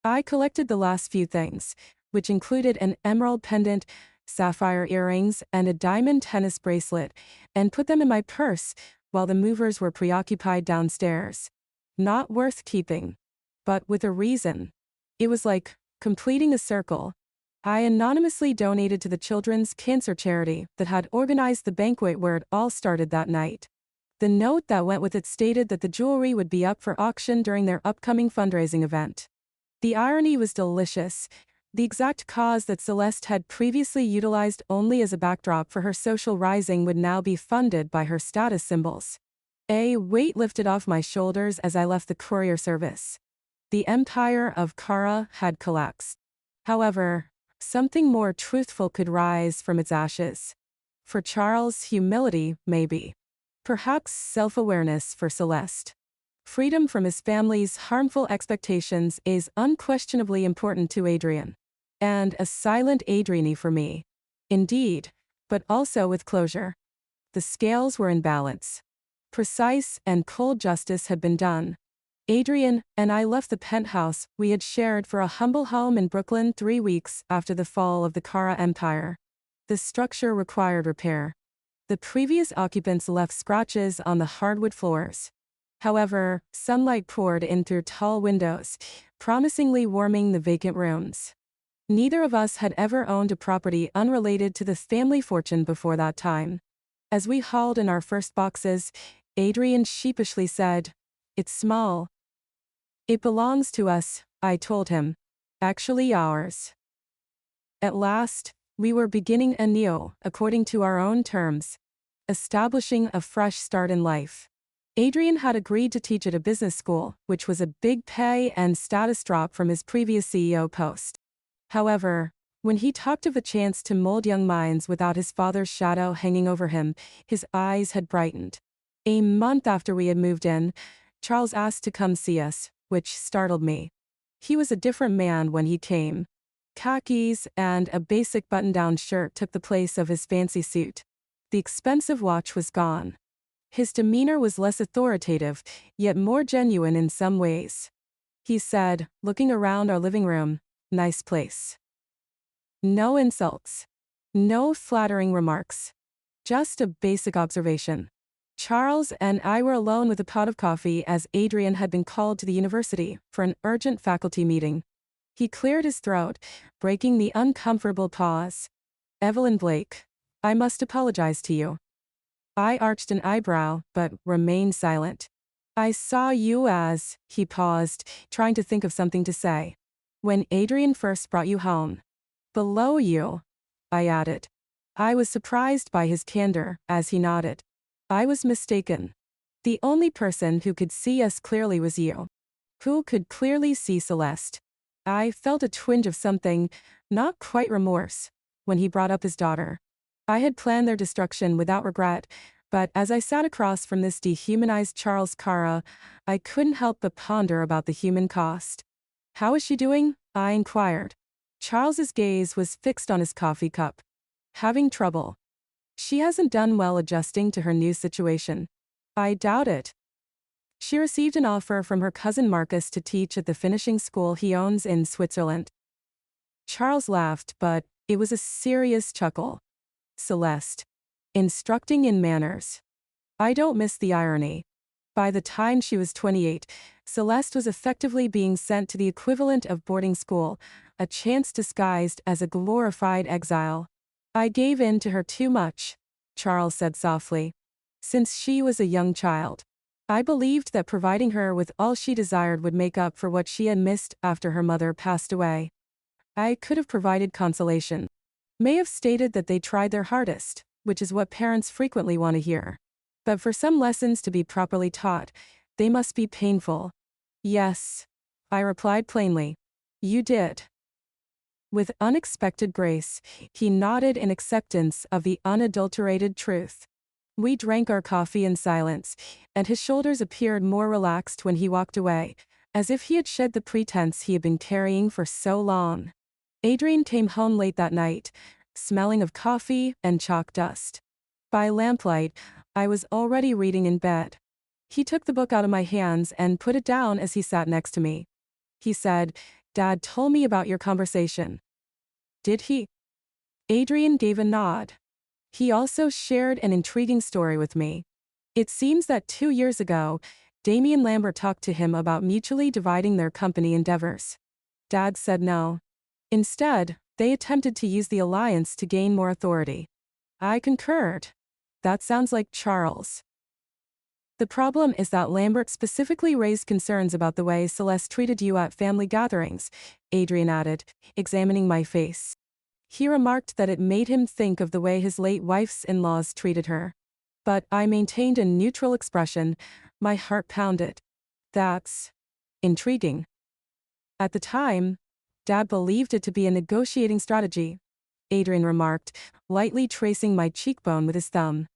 I collected the last few things, which included an emerald pendant, sapphire earrings, and a diamond tennis bracelet, and put them in my purse while the movers were preoccupied downstairs. Not worth keeping. But with a reason. It was like completing a circle. I anonymously donated to the Children's Cancer Charity that had organized the banquet where it all started that night. The note that went with it stated that the jewelry would be up for auction during their upcoming fundraising event. The irony was delicious. The exact cause that Celeste had previously utilized only as a backdrop for her social rising would now be funded by her status symbols. A weight lifted off my shoulders as I left the courier service. The empire of Cara had collapsed. However, something more truthful could rise from its ashes. For Charles, humility, maybe. Perhaps self-awareness for Celeste. Freedom from his family's harmful expectations is unquestionably important to Adrian. And a silent Adriany for me. Indeed, but also with closure. The scales were in balance. Precise and cold justice had been done. Adrian and I left the penthouse we had shared for a humble home in Brooklyn 3 weeks after the fall of the Cara Empire. The structure required repair. The previous occupants left scratches on the hardwood floors. However, sunlight poured in through tall windows, promisingly warming the vacant rooms. Neither of us had ever owned a property unrelated to the family fortune before that time. As we hauled in our first boxes, Adrian sheepishly said, "It's small." "It belongs to us," I told him. "Actually ours." At last, we were beginning anew, according to our own terms. Establishing a fresh start in life. Adrian had agreed to teach at a business school, which was a big pay and status drop from his previous CEO post. However, when he talked of a chance to mold young minds without his father's shadow hanging over him, his eyes had brightened. A month after we had moved in, Charles asked to come see us, which startled me. He was a different man when he came. Khakis and a basic button-down shirt took the place of his fancy suit. The expensive watch was gone. His demeanor was less authoritative, yet more genuine in some ways. He said, looking around our living room, "Nice place." No insults. No flattering remarks. Just a basic observation. Charles and I were alone with a pot of coffee as Adrian had been called to the university for an urgent faculty meeting. He cleared his throat, breaking the uncomfortable pause. "Evelyn Blake, I must apologize to you." I arched an eyebrow, but remained silent. "I saw you as," he paused, trying to think of something to say. "When Adrian first brought you home. Below you," I added. I was surprised by his candor as he nodded. "I was mistaken. The only person who could see us clearly was you." Who could clearly see Celeste? I felt a twinge of something, not quite remorse, when he brought up his daughter. I had planned their destruction without regret, but as I sat across from this dehumanized Charles Cara, I couldn't help but ponder about the human cost. "How is she doing?" I inquired. Charles's gaze was fixed on his coffee cup. "Having trouble. She hasn't done well adjusting to her new situation." "I doubt it." She received an offer from her cousin Marcus to teach at the finishing school he owns in Switzerland. Charles laughed, but it was a serious chuckle. "Celeste. Instructing in manners." I don't miss the irony. By the time she was 28, Celeste was effectively being sent to the equivalent of boarding school, a chance disguised as a glorified exile. "I gave in to her too much," Charles said softly. "Since she was a young child. I believed that providing her with all she desired would make up for what she had missed after her mother passed away. I could have provided consolation. May have stated that they tried their hardest, which is what parents frequently want to hear. But for some lessons to be properly taught, they must be painful." "Yes," I replied plainly. "You did." With unexpected grace, he nodded in acceptance of the unadulterated truth. We drank our coffee in silence, and his shoulders appeared more relaxed when he walked away, as if he had shed the pretense he had been carrying for so long. Adrian came home late that night, smelling of coffee and chalk dust. By lamplight, I was already reading in bed. He took the book out of my hands and put it down as he sat next to me. He said, "Dad told me about your conversation." "Did he?" Adrian gave a nod. "He also shared an intriguing story with me. It seems that 2 years ago, Damien Lambert talked to him about mutually dividing their company endeavors. Dad said no. Instead, they attempted to use the alliance to gain more authority." I concurred. "That sounds like Charles." "The problem is that Lambert specifically raised concerns about the way Celeste treated you at family gatherings," Adrian added, examining my face. He remarked that it made him think of the way his late wife's in-laws treated her. But I maintained a neutral expression, my heart pounded. "That's intriguing." "At the time, Dad believed it to be a negotiating strategy," Adrian remarked, lightly tracing my cheekbone with his thumb.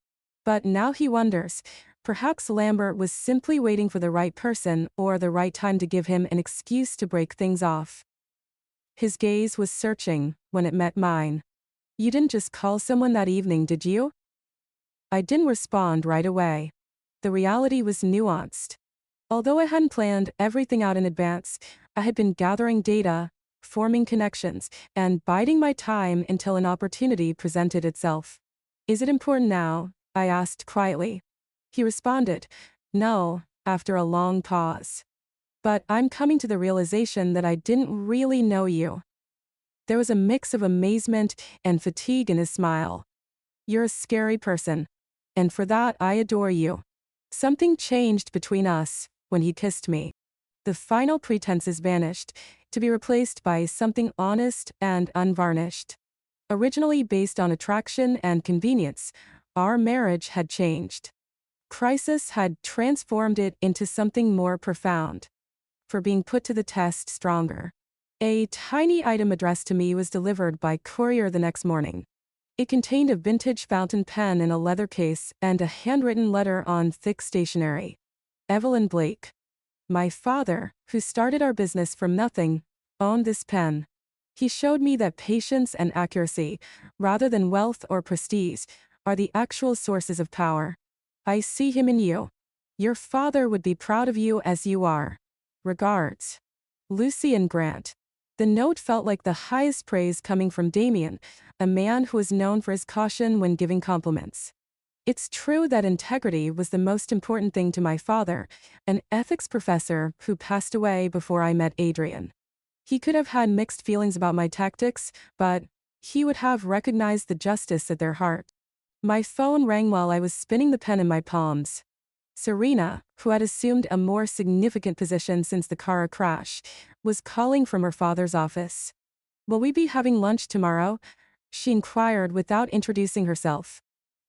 "But now he wonders, perhaps Lambert was simply waiting for the right person or the right time to give him an excuse to break things off." His gaze was searching when it met mine. "You didn't just call someone that evening, did you?" I didn't respond right away. The reality was nuanced. Although I hadn't planned everything out in advance, I had been gathering data, forming connections, and biding my time until an opportunity presented itself. "Is it important now?" I asked quietly. He responded, "No," after a long pause. "But I'm coming to the realization that I didn't really know you." There was a mix of amazement and fatigue in his smile. "You're a scary person. And for that I adore you." Something changed between us when he kissed me. The final pretenses vanished, to be replaced by something honest and unvarnished. Originally based on attraction and convenience, our marriage had changed. Crisis had transformed it into something more profound. For being put to the test stronger. A tiny item addressed to me was delivered by courier the next morning. It contained a vintage fountain pen in a leather case and a handwritten letter on thick stationery. "Evelyn Blake. My father, who started our business from nothing, owned this pen. He showed me that patience and accuracy, rather than wealth or prestige, are the actual sources of power. I see him in you. Your father would be proud of you as you are. Regards. Lucy and Grant. The note felt like the highest praise coming from Damien, a man who is known for his caution when giving compliments. It's true that integrity was the most important thing to my father, an ethics professor who passed away before I met Adrian. He could have had mixed feelings about my tactics, but he would have recognized the justice at their heart. My phone rang while I was spinning the pen in my palms. Serena, who had assumed a more significant position since the car crash, was calling from her father's office. "Will we be having lunch tomorrow?" she inquired without introducing herself.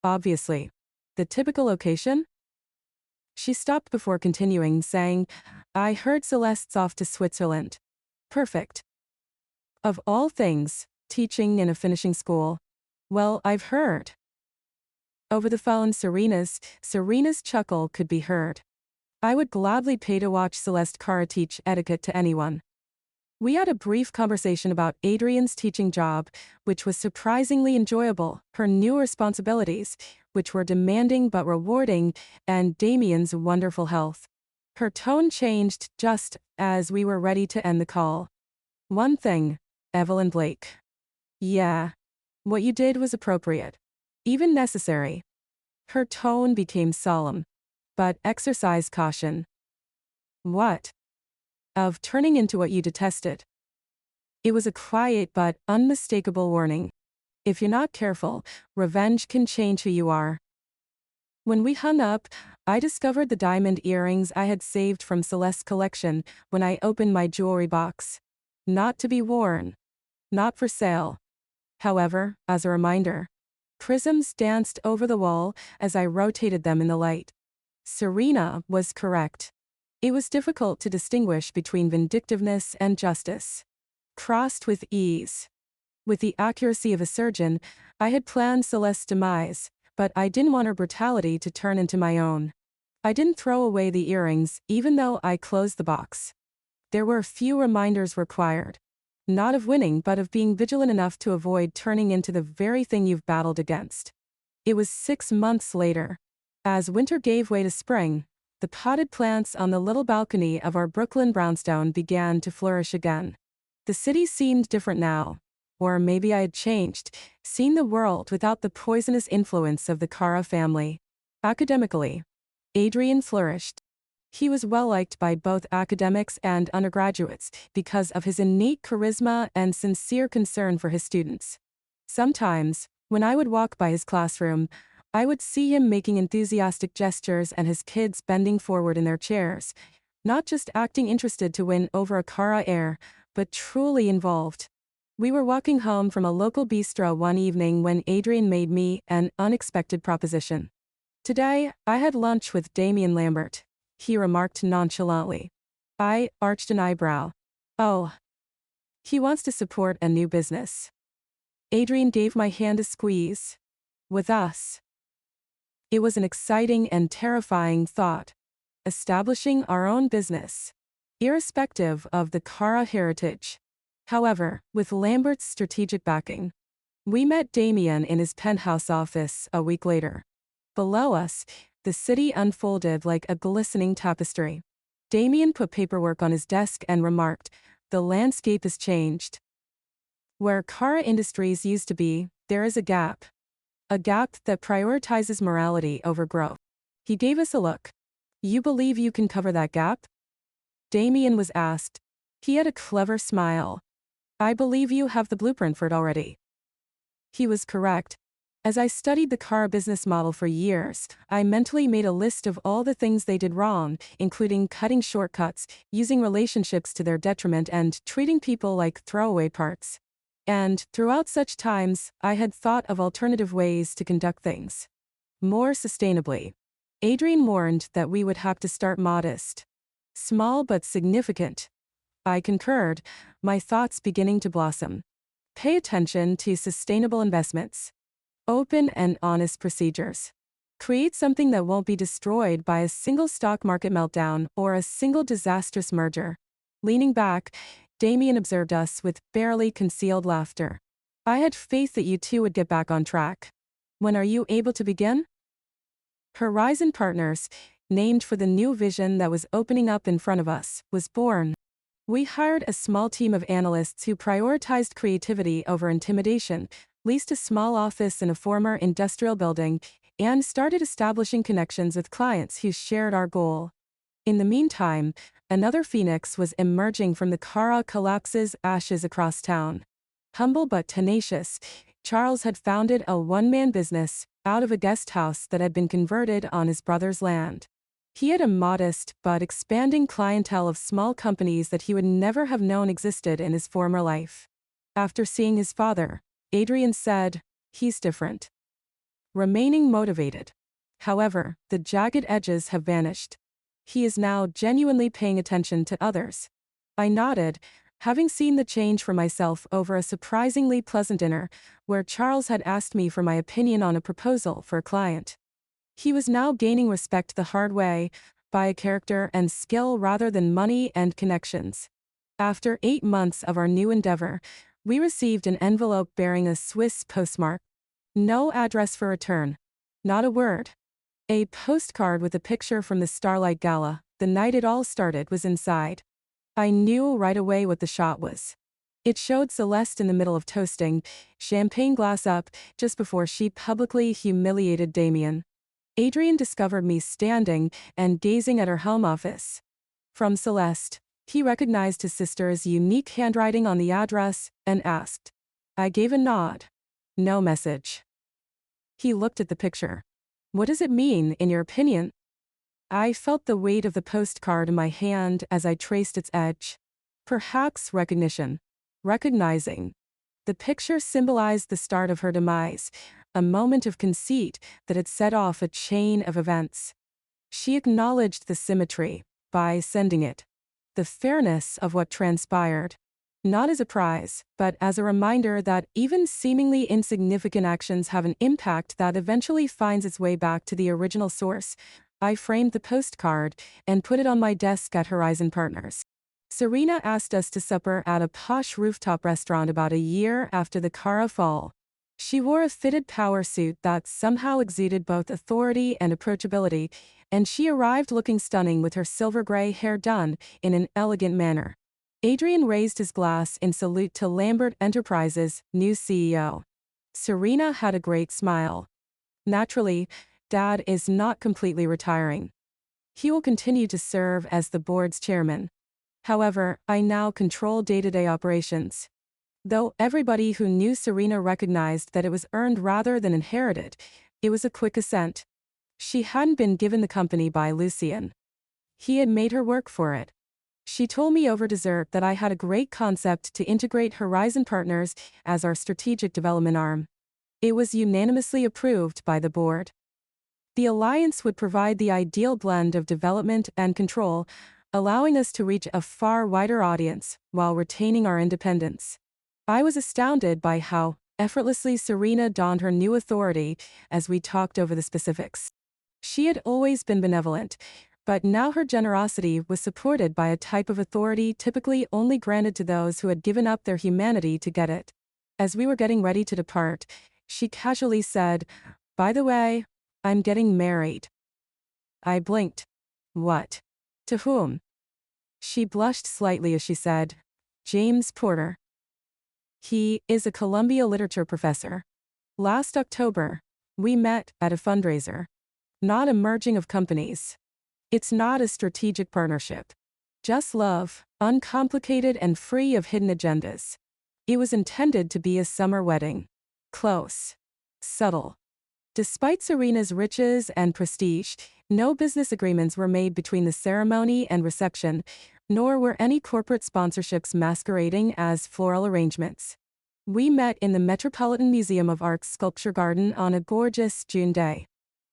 "Obviously. The typical location?" She stopped before continuing, saying, "I heard Celeste's off to Switzerland." "Perfect. Of all things, teaching in a finishing school." "Well, I've heard." Over the phone, Serena's chuckle could be heard. "I would gladly pay to watch Celeste Cara teach etiquette to anyone." We had a brief conversation about Adrian's teaching job, which was surprisingly enjoyable, her new responsibilities, which were demanding but rewarding, and Damien's wonderful health. Her tone changed just as we were ready to end the call. "One thing, Evelyn Blake. Yeah. What you did was appropriate. Even necessary." Her tone became solemn. "But exercise caution." "What?" "Of turning into what you detested." It was a quiet but unmistakable warning. If you're not careful, revenge can change who you are. When we hung up, I discovered the diamond earrings I had saved from Celeste's collection when I opened my jewelry box. Not to be worn. Not for sale. However, as a reminder, prisms danced over the wall as I rotated them in the light. Serena was correct. It was difficult to distinguish between vindictiveness and justice. Crossed with ease. With the accuracy of a surgeon, I had planned Celeste's demise, but I didn't want her brutality to turn into my own. I didn't throw away the earrings, even though I closed the box. There were few reminders required. Not of winning, but of being vigilant enough to avoid turning into the very thing you've battled against. It was 6 months later. As winter gave way to spring, the potted plants on the little balcony of our Brooklyn brownstone began to flourish again. The city seemed different now. Or maybe I had changed, seen the world without the poisonous influence of the Cara family. Academically, Adrian flourished. He was well-liked by both academics and undergraduates because of his innate charisma and sincere concern for his students. Sometimes, when I would walk by his classroom, I would see him making enthusiastic gestures and his kids bending forward in their chairs, not just acting interested to win over a Cara heir, but truly involved. We were walking home from a local bistro one evening when Adrian made me an unexpected proposition. "Today, I had lunch with Damien Lambert," he remarked nonchalantly. I arched an eyebrow. "Oh. He wants to support a new business." Adrian gave my hand a squeeze. "With us." It was an exciting and terrifying thought. Establishing our own business. Irrespective of the Cara heritage. However, with Lambert's strategic backing. We met Damien in his penthouse office a week later. Below us, the city unfolded like a glistening tapestry. Damien put paperwork on his desk and remarked, "The landscape has changed. Where Cara Industries used to be, there is a gap. A gap that prioritizes morality over growth." He gave us a look. "You believe you can cover that gap?" Damien was asked. He had a clever smile. "I believe you have the blueprint for it already." He was correct. As I studied the Cara business model for years, I mentally made a list of all the things they did wrong, including cutting shortcuts, using relationships to their detriment, and treating people like throwaway parts. And, throughout such times, I had thought of alternative ways to conduct things more sustainably. Adrian warned that we would have to start modest. Small but significant. I concurred, my thoughts beginning to blossom. Pay attention to sustainable investments. Open and honest procedures. Create something that won't be destroyed by a single stock market meltdown or a single disastrous merger. Leaning back, Damien observed us with barely concealed laughter. "I had faith that you two would get back on track. When are you able to begin?" Horizon Partners, named for the new vision that was opening up in front of us, was born. We hired a small team of analysts who prioritized creativity over intimidation, leased a small office in a former industrial building, and started establishing connections with clients who shared our goal. In the meantime, another phoenix was emerging from the Kara collapse's ashes across town. Humble but tenacious, Charles had founded a one-man business out of a guest house that had been converted on his brother's land. He had a modest but expanding clientele of small companies that he would never have known existed in his former life. After seeing his father, Adrian said, "He's different." Remaining motivated. However, the jagged edges have vanished. He is now genuinely paying attention to others. I nodded, having seen the change for myself over a surprisingly pleasant dinner, where Charles had asked me for my opinion on a proposal for a client. He was now gaining respect the hard way, by a character and skill rather than money and connections. After 8 months of our new endeavor, we received an envelope bearing a Swiss postmark. No address for return. Not a word. A postcard with a picture from the Starlight Gala, the night it all started, was inside. I knew right away what the shot was. It showed Celeste in the middle of toasting, champagne glass up, just before she publicly humiliated Damien. Adrian discovered me standing and gazing at her home office. From Celeste, he recognized his sister's unique handwriting on the address and asked. I gave a nod. No message. He looked at the picture. What does it mean, in your opinion? I felt the weight of the postcard in my hand as I traced its edge. Perhaps recognition. Recognizing. The picture symbolized the start of her demise, a moment of conceit that had set off a chain of events. She acknowledged the symmetry by sending it. The fairness of what transpired. Not as a prize, but as a reminder that even seemingly insignificant actions have an impact that eventually finds its way back to the original source. I framed the postcard and put it on my desk at Horizon Partners. Serena asked us to supper at a posh rooftop restaurant about a year after the Kara fall. She wore a fitted power suit that somehow exuded both authority and approachability, and she arrived looking stunning with her silver gray hair done in an elegant manner. Adrian raised his glass in salute to Lambert Enterprises' new CEO. Serena had a great smile. Naturally, Dad is not completely retiring. He will continue to serve as the board's chairman. However, I now control day-to-day operations. Though everybody who knew Serena recognized that it was earned rather than inherited, it was a quick assent. She hadn't been given the company by Lucien. He had made her work for it. She told me over dessert that I had a great concept to integrate Horizon Partners as our strategic development arm. It was unanimously approved by the board. The alliance would provide the ideal blend of development and control, allowing us to reach a far wider audience while retaining our independence. I was astounded by how effortlessly Serena donned her new authority as we talked over the specifics. She had always been benevolent, but now her generosity was supported by a type of authority typically only granted to those who had given up their humanity to get it. As we were getting ready to depart, she casually said, "By the way, I'm getting married." I blinked. What? To whom? She blushed slightly as she said, "James Porter. He is a Columbia literature professor. Last October, we met at a fundraiser. Not a merging of companies. It's not a strategic partnership. Just love, uncomplicated and free of hidden agendas. It was intended to be a summer wedding. Close. Subtle. Despite Serena's riches and prestige, no business agreements were made between the ceremony and reception, nor were any corporate sponsorships masquerading as floral arrangements. We met in the Metropolitan Museum of Art's Sculpture Garden on a gorgeous June day.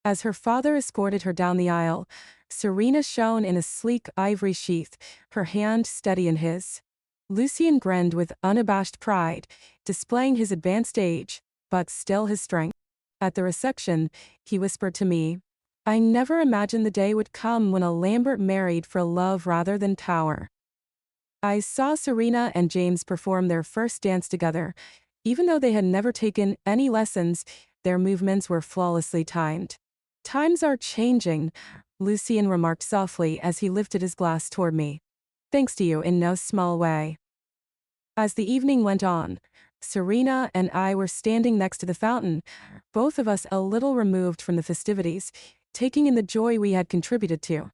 As her father escorted her down the aisle, Serena shone in a sleek ivory sheath, her hand steady in his. Lucien grinned with unabashed pride, displaying his advanced age, but still his strength. At the reception, he whispered to me, "I never imagined the day would come when a Lambert married for love rather than power." I saw Serena and James perform their first dance together. Even though they had never taken any lessons, their movements were flawlessly timed. Times are changing, Lucien remarked softly as he lifted his glass toward me. Thanks to you in no small way. As the evening went on, Serena and I were standing next to the fountain, both of us a little removed from the festivities, taking in the joy we had contributed to.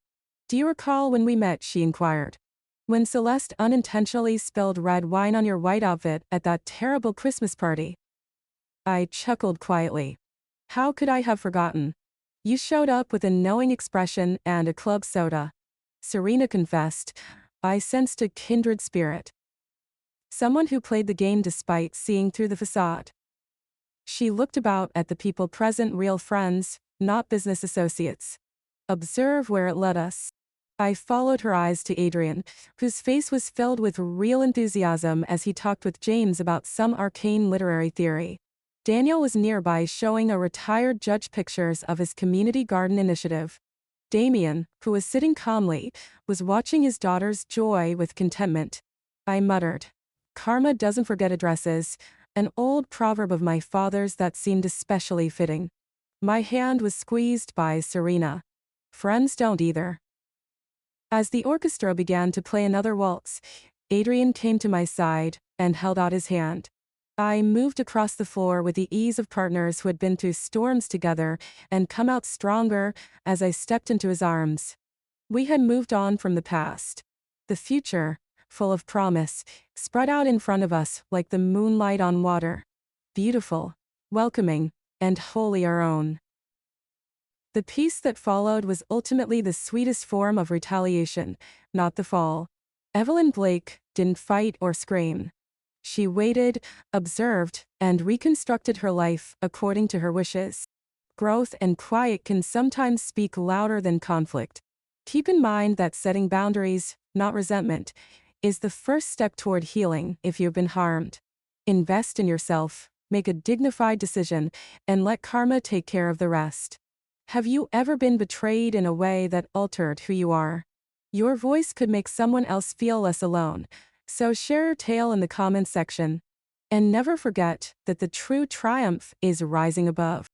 Do you recall when we met? She inquired. When Celeste unintentionally spilled red wine on your white outfit at that terrible Christmas party. I chuckled quietly. How could I have forgotten? You showed up with a knowing expression and a club soda. Serena confessed. I sensed a kindred spirit. Someone who played the game despite seeing through the facade. She looked about at the people present, real friends, not business associates. Observe where it led us. I followed her eyes to Adrian, whose face was filled with real enthusiasm as he talked with James about some arcane literary theory. Daniel was nearby showing a retired judge pictures of his community garden initiative. Damien, who was sitting calmly, was watching his daughter's joy with contentment. I muttered. Karma doesn't forget addresses, an old proverb of my father's that seemed especially fitting. My hand was squeezed by Serena. Friends don't either. As the orchestra began to play another waltz, Adrian came to my side and held out his hand. I moved across the floor with the ease of partners who had been through storms together and come out stronger as I stepped into his arms. We had moved on from the past. The future, full of promise, spread out in front of us like the moonlight on water. Beautiful, welcoming, and wholly our own. The peace that followed was ultimately the sweetest form of retaliation, not the fall. Evelyn Blake didn't fight or scream. She waited, observed, and reconstructed her life according to her wishes. Growth and quiet can sometimes speak louder than conflict. Keep in mind that setting boundaries, not resentment, is the first step toward healing if you've been harmed. Invest in yourself, make a dignified decision, and let karma take care of the rest. Have you ever been betrayed in a way that altered who you are? Your voice could make someone else feel less alone. So share your tale in the comments section. And never forget that the true triumph is rising above.